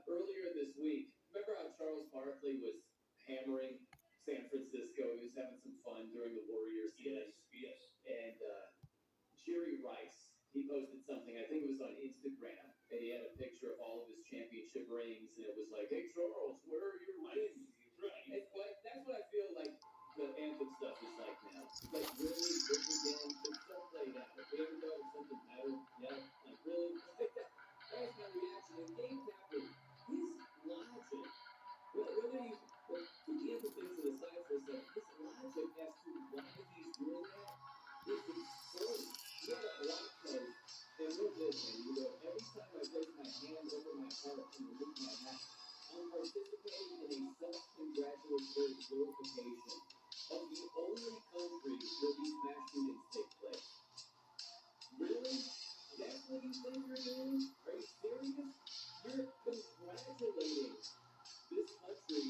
Earlier this week. Remember how Barkley was hammering San Francisco? It's like really, this again, it's so played out. If they ever thought of something better, yeah, like really, that was my reaction. And Game Captain, his logic, whether you put the empathy to the side for a second, his logic as to why he's doing that is absurd. He had a blog post, and with this, man, he wrote, every time I place my hand over my heart and remove my hat, I'm participating in a self-congratulatory glorification of the only country where these mass shootings take place. Really? That's what you think you're doing? Are you serious? You're congratulating this country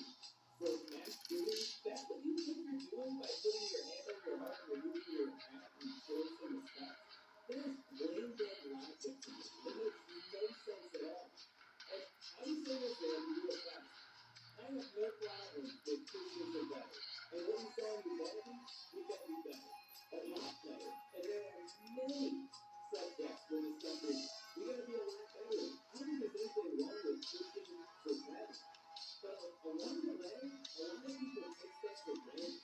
for mass shootings? That's what you think you're doing by putting your hand on your heart and removing your hat and showing some respect? That is brain dead logic to me. It makes no sense at all. And I'm saying this, man, real fast. I have no problem with Christians are better. And what we saw in Uvalde, we got to be better. A lot better. And there are many subjects where this country, we got to be a lot better. I don't think there's anything wrong with pushing for better. But along the way, a lot of people take stuff for granted.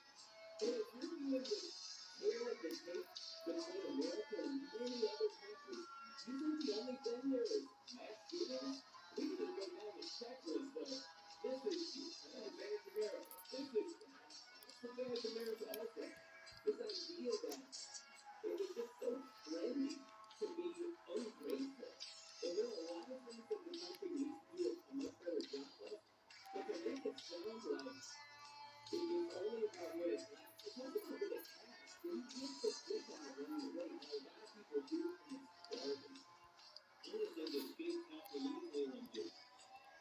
And if you're doing this tale of the tape between America and many other countries, you think the only thing there is mass shootings? We need to go down the checklist of this issue, advantage America. This issue, advantage America also. This idea that it was just so trendy to be ungrateful. And there are a lot of things that the country needs to do a much better job of. But to make it sound like it's only about what it lacks, it's not about what it has. And you can't put this on it along the way. Now, a lot of people do, and it's garbage. I'm going to say this, Game Captain, let me tell you one thing.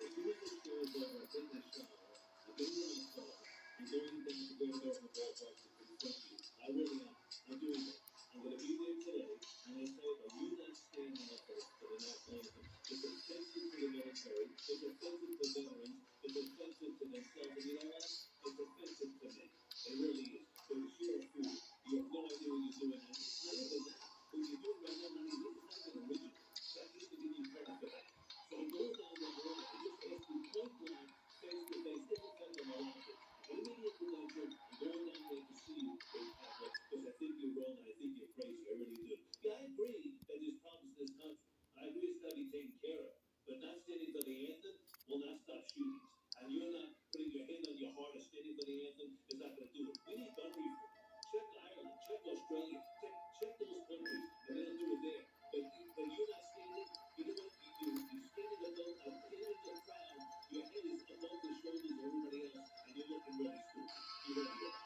As soon as this show is over, I take my shower, I get in my car, I'm going down to go to Government Ballpark to confront you. I really am. I'm doing that. I'm going to be there today. I'm going to say, are you not staying on that post for the national anthem? It's offensive to the military. It's offensive to veterans. It's offensive to themselves. And you know what? It's offensive to me. It really is. Because you're a fool. You have no idea what you're doing. And not even that. What you're doing right now, honey, this is not even original. God needs to give you credit for that. So I'm going down that road. I just asked you point blank, face to face, in the federal office. I got a media credential. I'm going down there to see you, Big Papa, because I think you're wrong and I think you're crazy. I really do. Yeah, I agree that there's problems in this country. I agree it's got to be taken care of. But not standing for the anthem will not stop shootings. And you're not putting your hand on your heart or standing for the anthem is not going to do it. We need gun reform. Check Ireland, check Australia, check those countries, and they don't do it there. But you're not standing. You know what? You're standing above a pin in the crowd. Your head is above the shoulders of everybody else, and you're looking really stupid. You really are.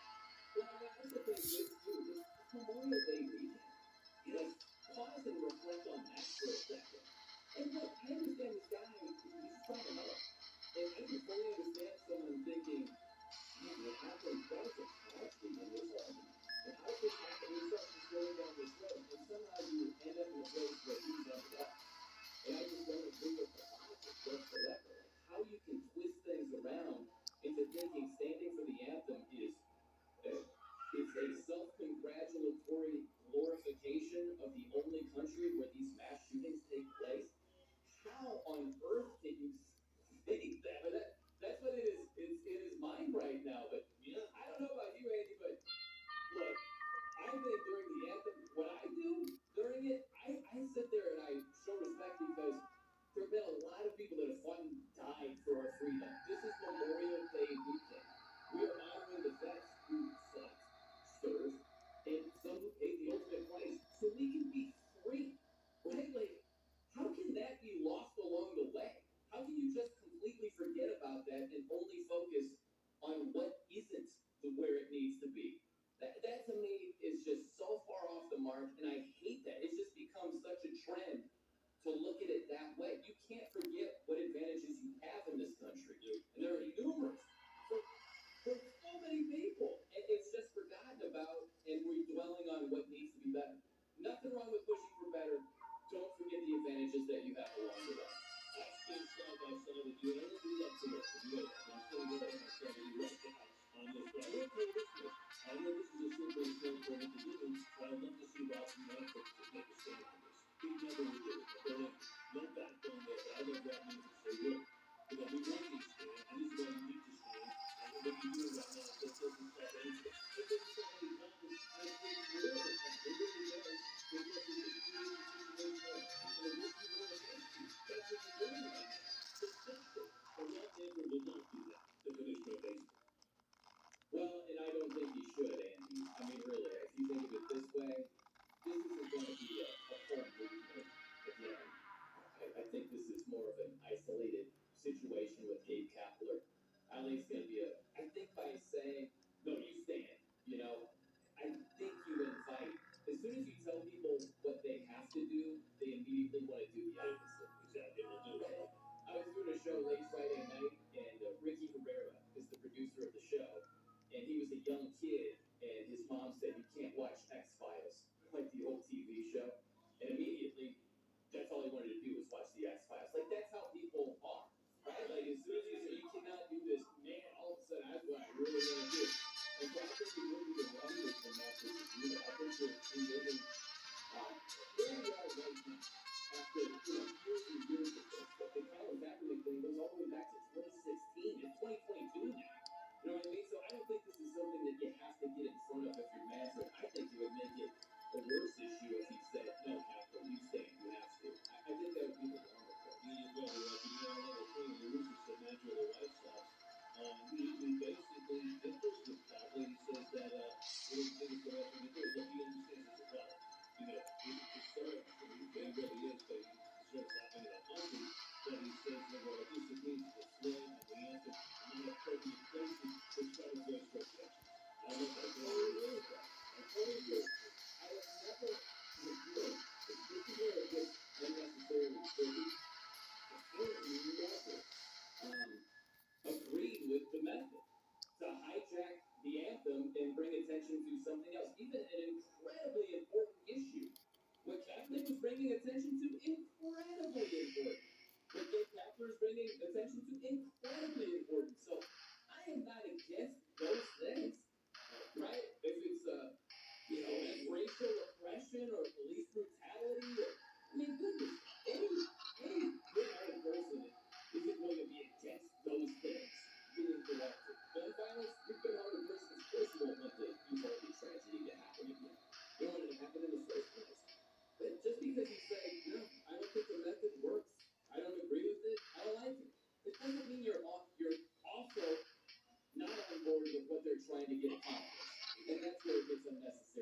Well, I also think this too. This Memorial Day weekend. Let's pause and reflect on that for a second. And look, I understand this guy. He's just trying to help. And I can fully understand someone thinking, man, what happened? That was a tragedy when this happened. And how did this happen? You start just going down this road, and somehow you end up in a place where he's ended up. And I just don't agree with the logic whatsoever. Like how you can twist things around into thinking standing for the anthem is a self-congratulatory glorification of the only country where these mass shootings take place. How on earth can you think that? But that's what it is. It's in his mind right now. But yeah, I don't know about you, Andy, but look, I think during the anthem, what I do during it, I sit there and I show respect because there have been a lot of people that have fought and died for our freedom. This is Memorial Day weekend. We are honoring the vets who fought, served, and some who paid the ultimate price so we can be free. Right? Like, how can that be lost along the way? How can you just completely forget about that and only focus on what isn't where it needs to be? That to me is just so far off the mark, and I hate that. It's just become such a trend to look at it that way. You can't forget what advantages you have in this country, and there are numerous for so many people. And it's just forgotten about, and we're dwelling on what needs to be better. Nothing wrong with pushing for better. Don't forget the advantages that you have along the way. I stand side by side with you, and I do that to us. You know, I'm still side by side with you right now on this. But I will tell you this much. I know this is a slippery slope for him to do, but I'd love to see Rocky Manfred to take a stand on this. He never would do it. Believe me. No backbone there, but I love Rocky Manfred to say, look, we want you to stand, and this is why you need to stand. And what you're doing right now just doesn't solve anything. It doesn't solve any problems, and attention to something else, even an incredibly important issue. What Kaplan was bringing attention to, incredibly important. What Kapler is bringing attention to, incredibly important. So I am not against those things, right? If it's racial oppression or police brutality, or I mean, goodness, any good-hearted person isn't going to be against those things being corrected. Gun violence, your good-hearted person, of course, you don't want the Uvalde tragedy to happen again. You don't want it to happen in the first place. But just because you say, no, I don't think the method works, I don't agree with it, I don't like it, it doesn't mean you're also not on board with what they're trying to get accomplished. And that's where it gets unnecessary.